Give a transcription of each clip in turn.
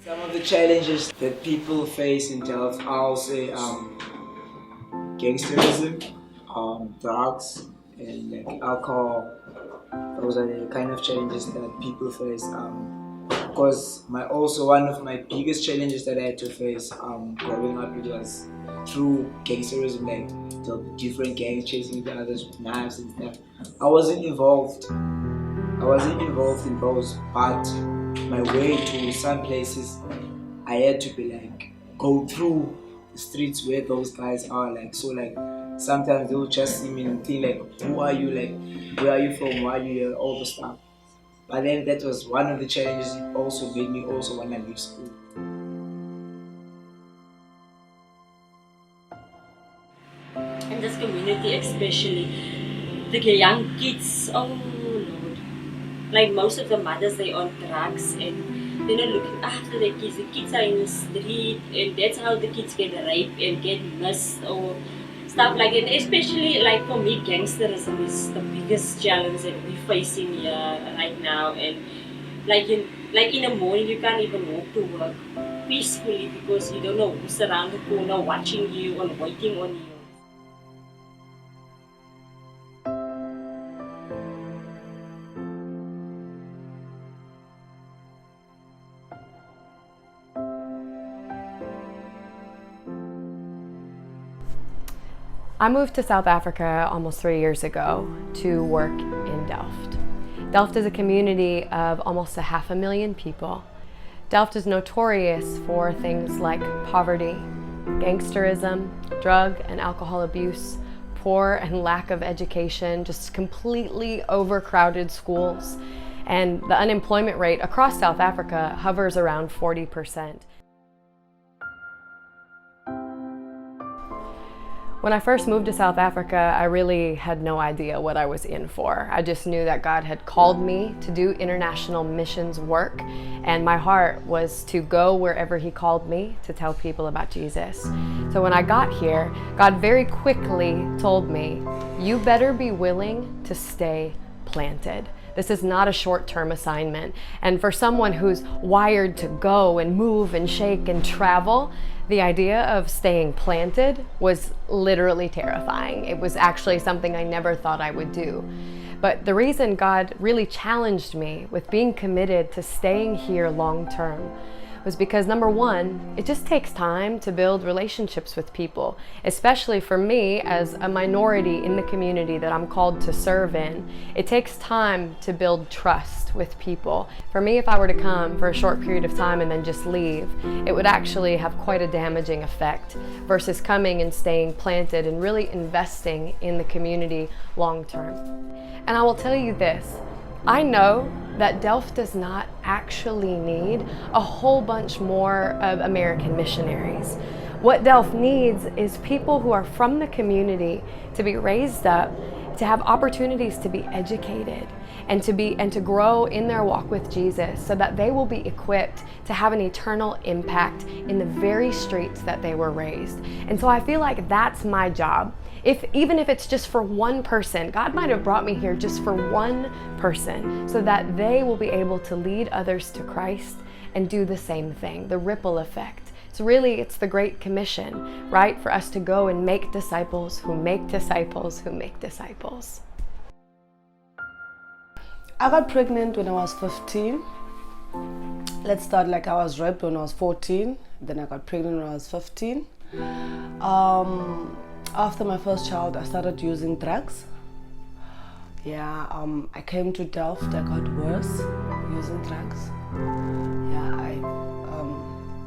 Some of the challenges that people face in Delft, I'll say gangsterism, drugs, and like alcohol. Those are the kind of challenges that people face. Because also one of my biggest challenges that I had to face growing up, it was through gangsterism, like the different gangs chasing the others with knives and stuff. I wasn't involved in those, but my way to some places, I had to be like go through the streets where those guys are. Like so, like sometimes they'll just see me and think like, who are you? Like, where are you from? Why are you here? All the stuff. But then that was one of the challenges. It also made me also want to leave school. In this community especially, the young kids, oh Lord, like most of the mothers, they're on drugs and they're not looking after their kids. The kids are in the street and that's how the kids get raped and get missed or stuff like that. Especially like for me, gangsterism is the biggest challenge that we're facing here right now. And like in the morning, you can't even walk to work peacefully because you don't know who's around the corner watching you and waiting on you. I moved to South Africa almost 3 years ago to work in Delft. Delft is a community of almost 500,000 people. Delft is notorious for things like poverty, gangsterism, drug and alcohol abuse, poor and lack of education, just completely overcrowded schools, and the unemployment rate across South Africa hovers around 40%. When I first moved to South Africa, I really had no idea what I was in for. I just knew that God had called me to do international missions work, and my heart was to go wherever He called me to tell people about Jesus. So when I got here, God very quickly told me, you better be willing to stay planted. This is not a short-term assignment. And for someone who's wired to go and move and shake and travel, the idea of staying planted was literally terrifying. It was actually something I never thought I would do. But the reason God really challenged me with being committed to staying here long-term was because, number one, it just takes time to build relationships with people, especially for me as a minority in the community that I'm called to serve in. It takes time to build trust with people. For me, if I were to come for a short period of time and then just leave, it would actually have quite a damaging effect versus coming and staying planted and really investing in the community long term. And I will tell you this, I know that Delft does not actually need a whole bunch more of American missionaries. What Delft needs is people who are from the community to be raised up, to have opportunities to be educated and to grow in their walk with Jesus so that they will be equipped to have an eternal impact in the very streets that they were raised. And so I feel like that's my job. Even if it's just for one person, God might have brought me here just for one person so that they will be able to lead others to Christ and do the same thing, the ripple effect. So really, it's the Great Commission, right? For us to go and make disciples who make disciples who make disciples. I got pregnant when I was 15. Let's start like I was raped when I was 14. Then I got pregnant when I was 15. After my first child, I started using drugs. I came to Delft, I got worse using drugs.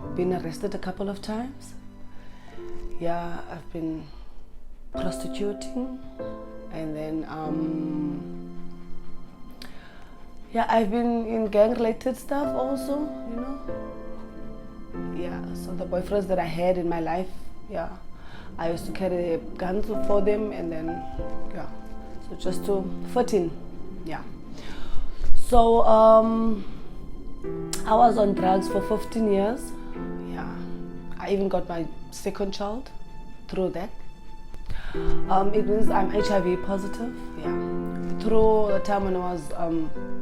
I've been arrested a couple of times. I've been prostituting, and then I've been in gang-related stuff also, you know. So the boyfriends that I had in my life, I used to carry guns for them, and then so just to fit in. So I was on drugs for 15 years. I even got my second child through that. It means I'm HIV positive. Through the time when I was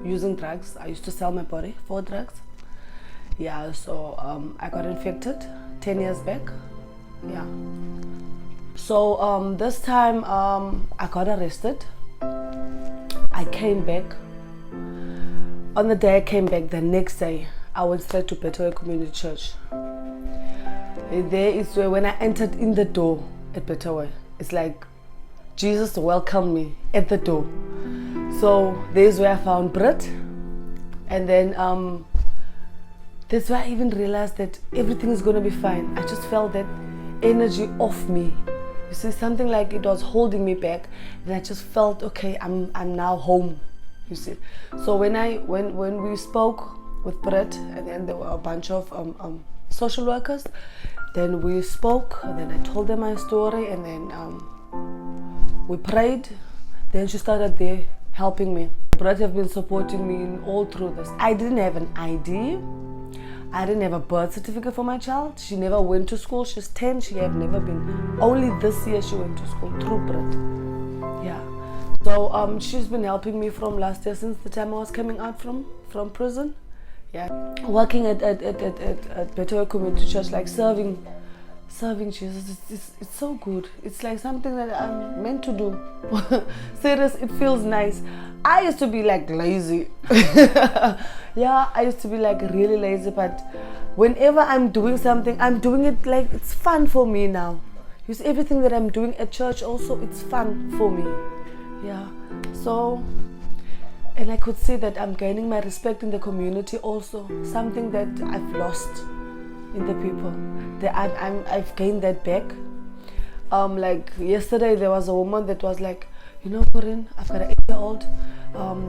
using drugs, I used to sell my body for drugs. Yeah, so I got infected 10 years back. Yeah. So this time I got arrested. I came back. On the day I came back, the next day, I went straight to Bettaway Community Church. There is where when I entered in the door at Bettaway, it's like Jesus welcomed me at the door. So there's where I found Brit, and then that's where I even realized that everything is gonna be fine. I just felt that energy off me. You see, something like it was holding me back, and I just felt okay. I'm now home. You see. So when we spoke with Brit, and then there were a bunch of social workers, then we spoke, and then I told them my story, and then we prayed. Then she started there helping me. Brit have been supporting me in all through this. I didn't have an ID. I didn't have a birth certificate for my child. She never went to school. She's 10. She have never been. Only this year she went to school through Brit. Yeah. So she's been helping me from last year, since the time I was coming out from prison. Yeah. Working at Bettaway Community Church, like serving Jesus. It's so good. It's like something that I'm meant to do. Serious, it feels nice. I used to be like lazy. Yeah, I used to be like really lazy, but whenever I'm doing something, I'm doing it like it's fun for me now. You see, everything that I'm doing at church also, it's fun for me. Yeah. So, and I could see that I'm gaining my respect in the community also, something that I've lost in the people. That I've gained that back. Like yesterday there was a woman that was like, you know, Corinne, I've got an 8-year-old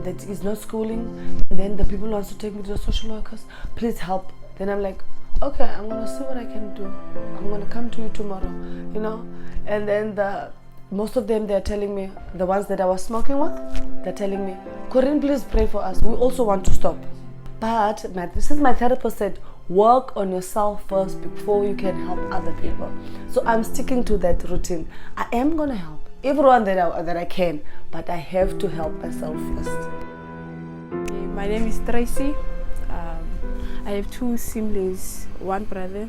that is not schooling, and then the people wants to take me to the social workers. Please help. Then I'm like, okay, I'm gonna see what I can do. I'm gonna come to you tomorrow, you know. And then most of them, they're telling me, the ones that I was smoking with, they're telling me, Corinne, please pray for us. We also want to stop. But since my therapist said, work on yourself first before you can help other people. So I'm sticking to that routine. I am gonna help everyone that I can, but I have to help myself first. My name is Tracy. I have 2 siblings, 1 brother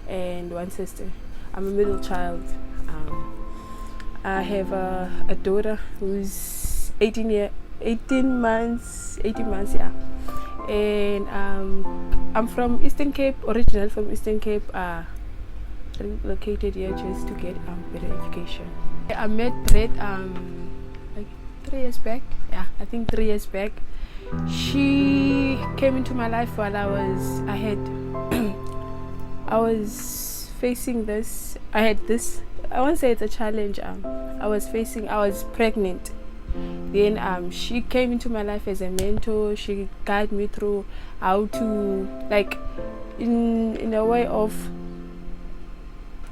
and 1 sister. I'm a middle child. I have a daughter who's 18 months, yeah. And I'm from Eastern Cape, original from Eastern Cape, located here just to get better education. I met Brett like 3 years back. Yeah, I think 3 years back. She came into my life while I was facing this. I won't say it's a challenge. I was pregnant. Then she came into my life as a mentor. She guided me through how to, like, in a way of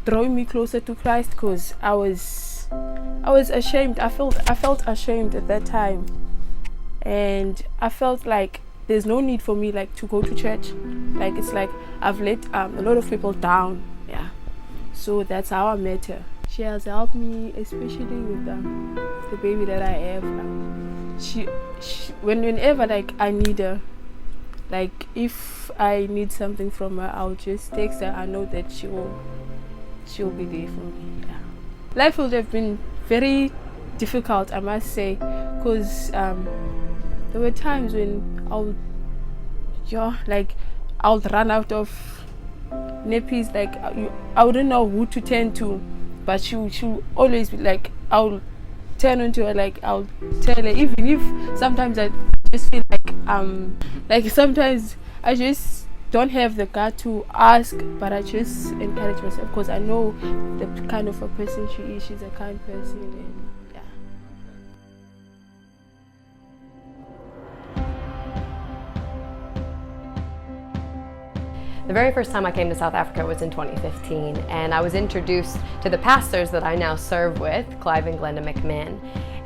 drawing me closer to Christ, because I was ashamed. I felt ashamed at that time, and I felt like there's no need for me like to go to church. Like, it's like I've let a lot of people down. Yeah. So that's how I met her. She has helped me, especially with the baby that I have. Whenever like I need her, like if I need something from her, I'll just text her. I know that she'll be there for me. Yeah. Life would have been very difficult, I must say, because there were times when I'll run out of nappies. Like I wouldn't know who to turn to. But she'll always be like, I'll turn onto her, like I'll tell her, even if sometimes I just feel like sometimes I just don't have the gut to ask, but I just encourage myself because I know the kind of a person she is. She's a kind person, and yeah. The very first time I came to South Africa was in 2015, and I was introduced to the pastors that I now serve with, Clive and Glenda McMahon,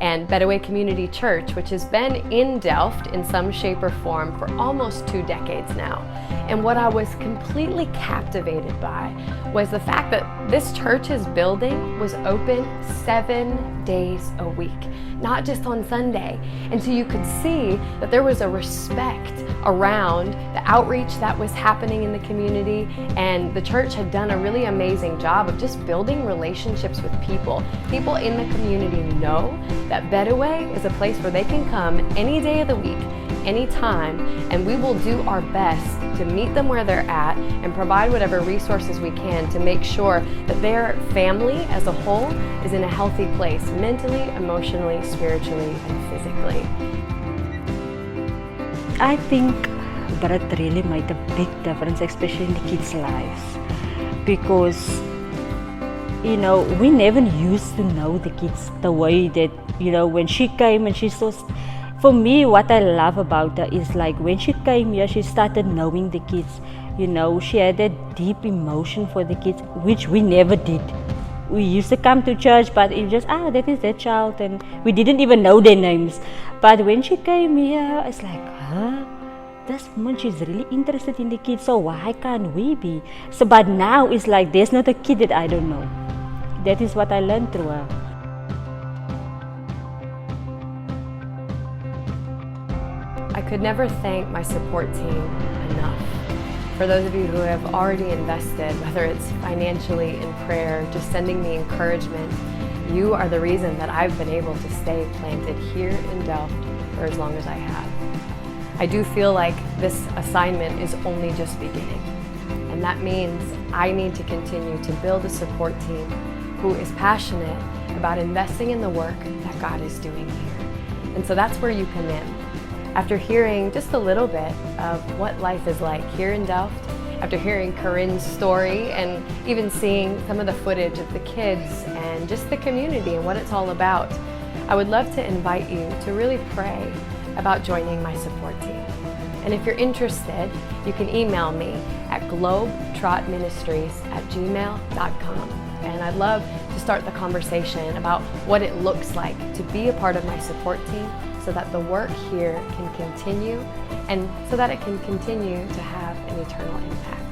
and Bettaway Community Church, which has been in Delft in some shape or form for almost 2 decades now. And what I was completely captivated by was the fact that this church's building was open 7 days a week, not just on Sunday. And so you could see that there was a respect, around the outreach that was happening in the community, and the church had done a really amazing job of just building relationships with people. People in the community know that Bettaway is a place where they can come any day of the week, anytime, and we will do our best to meet them where they're at and provide whatever resources we can to make sure that their family as a whole is in a healthy place, mentally, emotionally, spiritually, and physically. I think Brit really made a big difference, especially in the kids' lives, because we never used to know the kids the way that, when she came and she saw. For me, what I love about her is like when she came here, she started knowing the kids. She had that deep emotion for the kids, which we never did. We used to come to church, but it just, that is that child, and we didn't even know their names. But when she came here, it's like, this woman, she's really interested in the kids, so why can't we be? So, but now it's like, there's not a kid that I don't know. That is what I learned through her. I could never thank my support team enough. For those of you who have already invested, whether it's financially, in prayer, just sending me encouragement, you are the reason that I've been able to stay planted here in Delft for as long as I have. I do feel like this assignment is only just beginning, and that means I need to continue to build a support team who is passionate about investing in the work that God is doing here. And so that's where you come in. After hearing just a little bit of what life is like here in Delft, after hearing Corinne's story and even seeing some of the footage of the kids and just the community and what it's all about, I would love to invite you to really pray about joining my support team. And if you're interested, you can email me at globetrotministries@gmail.com. And I'd love to start the conversation about what it looks like to be a part of my support team, so that the work here can continue and so that it can continue to have an eternal impact.